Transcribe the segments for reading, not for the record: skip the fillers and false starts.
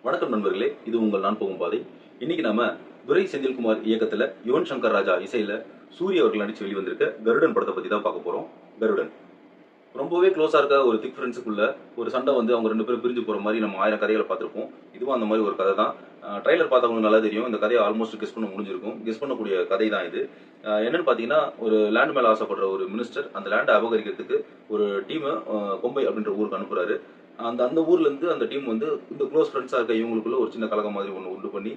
வணக்கம் நண்பர்களே, இது உங்கள் நான் போகும் பாதை. இன்னைக்கு நாம துரை செந்தில்குமார் இயக்கத்துல யுவன் சங்கர் ராஜா இசையில சூரிய அவர்கள் நடிச்சு வெளிவந்திருக்க கருடன் படத்தை பத்தி தான் பார்க்க போறோம். கருடன் ரொம்பவே க்ளோஸா இருக்க ஒரு திக் ஃப்ரெண்ட்ஸுக்குள்ள ஒரு சண்டை வந்து அவங்க ரெண்டு பேரும் பிரிஞ்சு போற மாதிரி நம்ம 1000 கதைகளை பார்த்திருப்போம். இதுவும் அந்த மாதிரி ஒரு கதை தான். ட்ரைலர் பார்த்தவங்களுக்கு நல்லா தெரியும். இந்த கதையை ஆல்மோஸ்ட் கெஸ் பண்ண முடிஞ்சிருக்கும். கெஸ் பண்ணக்கூடிய கதை தான் இது. என்னன்னு பாத்தீங்கன்னா, ஒரு லேண்ட் மேல ஆசைப்படுற ஒரு மினிஸ்டர் அந்த லேண்டை அபகரிக்கிறதுக்கு ஒரு டீமை கொம்பை அப்படின்ற ஊருக்கு அனுப்புறாரு. அந்த அந்த ஊர்ல இருந்து அந்த டீம் வந்து இந்த க்ளோஸ் ஃப்ரெண்ட்ஸா இருக்க இவங்களுக்குள்ள ஒரு சின்ன கலகம் மாதிரி ஒன்று உண்டு பண்ணி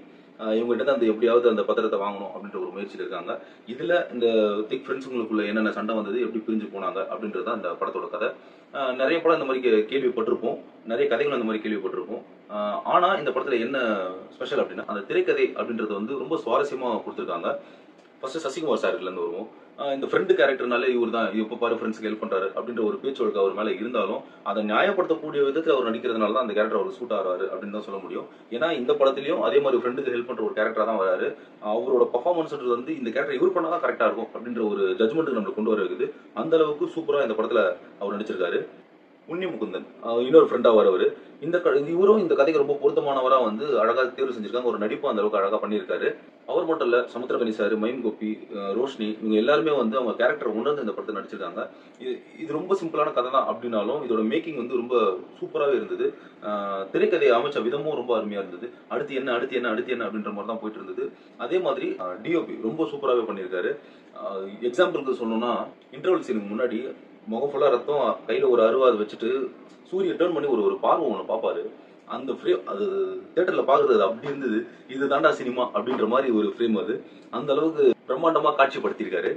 இவங்ககிட்ட அந்த எப்படியாவது அந்த பத்திரத்தை வாங்கணும் அப்படின்ற ஒரு முயற்சியில் இருக்காங்க. இதுல இந்த திக் ஃப்ரெண்ட்ஸுங்களுக்குள்ள என்னென்ன சண்டை வந்தது, எப்படி பிரிஞ்சு போனாங்க அப்படின்றது தான் இந்த படத்தோட கதை. நிறைய படம் இந்த மாதிரி கேள்விப்பட்டிருப்போம், நிறைய கதைகள் அந்த மாதிரி கேள்விப்பட்டிருப்போம். ஆனா இந்த படத்துல என்ன ஸ்பெஷல் அப்படின்னா, அந்த திரைக்கதை அப்படின்றது வந்து ரொம்ப சுவாரஸ்யமா கொடுத்துருக்காங்க. ஃபர்ஸ்ட் சசிகுமார் சார்ல இருந்து வருவோம். இந்த ஃப்ரெண்டு கேரக்டர்னாலே இவர் தான் எப்ப பாரு ஃப்ரெண்ட்ஸ்க்கு ஹெல்ப் பண்றாரு அப்படின்ற ஒரு பேச்சு வழக்கு அவர் மேல இருந்தாலும் அதை நியாயப்படுத்தக்கூடிய விதத்தில் அவர் நடிக்கிறதுனால தான் அந்த கேரக்டர் அவர் சூட் ஆகிறாரு அப்படின்னு தான் சொல்ல முடியும். ஏன்னா இந்த படத்துலயும் அதே மாதிரி ஃப்ரெண்டுக்கு ஹெல்ப் பண்ற ஒரு கேரக்டரா தான் வராரு. அவரோட பர்ஃபார்மன்ஸ் வந்து இந்த கேரக்டர் இவர் பண்ணாதான் கரெக்டா இருக்கும் அப்படின்ற ஒரு ஜட்மெண்ட் நம்மளுக்கு கொண்டு வர இருக்குது. அந்த அளவுக்கு சூப்பரா இந்த படத்துல அவர் நடிச்சிருக்காரு. உன்னி முகுந்தன் இன்னொரு ஃப்ரெண்டா வரவர். இவரும் இந்த கதைக்கு ரொம்ப பொருத்தமானவரா வந்து அழகா தேர்வு செஞ்சிருக்காங்க. ஒரு நடிப்பு அந்த அளவுக்கு அழகா பண்ணியிருக்காரு. அவர் மட்டும் இல்ல, சமுத்திரகனி சார், மைம் கோபி, ரோஷினி, இவங்க எல்லாருமே வந்து அவங்க கேரக்டர் உணர்ந்து இந்த படத்தை நடிச்சிருக்காங்க. இது ரொம்ப சிம்பிளான கதை தான் அப்படின்னாலும் இதோட மேக்கிங் வந்து ரொம்ப சூப்பராகவே இருந்தது. திரைக்கதையை அமைச்ச விதமும் ரொம்ப அருமையா இருந்தது. அடுத்து என்ன அடுத்து என்ன அடுத்து என்ன அப்படின்ற மாதிரி தான் போயிட்டு இருந்தது. அதே மாதிரி டிஓபி ரொம்ப சூப்பராகவே பண்ணியிருக்காரு. எக்ஸாம்பிளுக்கு சொல்லணும்னா, இன்டர்வல் சீனுக்கு முன்னாடி முகம் ஃபுல்லா ரத்தம், கையில ஒரு அருவாது வச்சுட்டு சூரிய டர்ன் பண்ணி ஒரு பார்வை ஒன்று பார்ப்பாரு. அந்த ஃப்ரேம் அது தியேட்டர்ல பாக்குறது அப்படி இருந்தது. இது தாண்டா சினிமா அப்படின்ற மாதிரி ஒரு ஃப்ரேம் அது. அந்த அளவுக்கு பிரம்மாண்டமா காட்சிப்படுத்தியிருக்காரு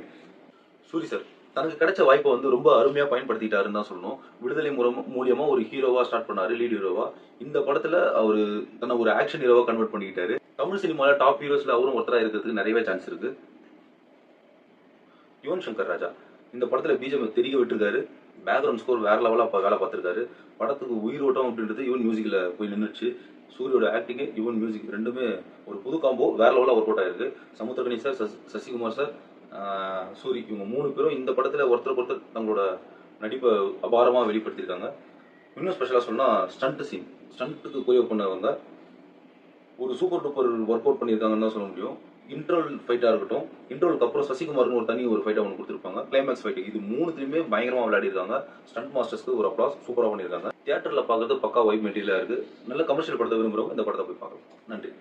சூரி சார். தனக்கு கிடைச்ச வாய்ப்பை வந்து ரொம்ப அருமையா பயன்படுத்திட்டாருன்னு தான் சொல்லணும். விடுதலை மூலியமா ஒரு ஹீரோவா ஸ்டார்ட் பண்ணாரு, லீட் ஹீரோவா. இந்த படத்துல அவரு தன்னை ஒரு ஆக்ஷன் ஹீரோவா கன்வெர்ட் பண்ணிக்கிட்டாரு. தமிழ் சினிமால டாப் ஹீரோஸ்ல அவரும் ஒருத்தரா இருக்கிறதுக்கு நிறையவே சான்ஸ் இருக்கு. யுவன் சங்கர் ராஜா இந்த படத்துல பிஜிஎம் தெரிய விட்டுருக்காரு. பேக்ரவுண்ட் ஸ்கோர் வேற லெவலா வேலை பார்த்திருக்காரு. படத்துக்கு உயிரோட்டம் அப்படின்றது யுவன் மியூசிக்ல போய் நின்றுச்சு. சூரியோட ஆக்டிங், யுவன் மியூசிக் ரெண்டுமே ஒரு புது காம்போ வேற லெவலா ஒர்க் அவுட் ஆயிருக்கு. சமுத்திரகனி சார், சசிகுமார் சார், சூரி இவங்க 3 பேரும் இந்த படத்துல ஒருத்தருக்கு ஒருத்தர் தங்களோட நடிப்பை அபாரமா வெளிப்படுத்தியிருக்காங்க. இன்னும் ஸ்பெஷலா சொன்னா ஸ்டண்ட்டுக்கு போய் பண்ணவங்க ஒரு சூப்பர் டூப்பர் ஒர்க் அவுட் பண்ணியிருக்காங்கன்னு தான் சொல்ல முடியும். இன்டர்வல் ஃபைட்டா இருக்கட்டும், இன்டர்வலுக்கு அப்புறம் சசிகுமார்னு ஒரு தனி ஒரு ஃபைட்டை ஒன்று கொடுத்துருப்பாங்க. கிளைமேக்ஸ் ஃபைட், இது 3த்துலையுமே பயங்கரமா விளையாடிருக்காங்க. ஸ்டண்ட் மாஸ்டர்ஸ்க்கு ஒரு அப்ளாஸ், சூப்பரா பண்ணியிருக்காங்க. தியேட்டர்ல பார்க்கறது பக்கா வைப் மெட்டீரியலா இருக்கு. நல்ல கமர்ஷியல் படத்தை விரும்புறவங்க இந்த படத்தை போய் பார்க்கலாம். நன்றி.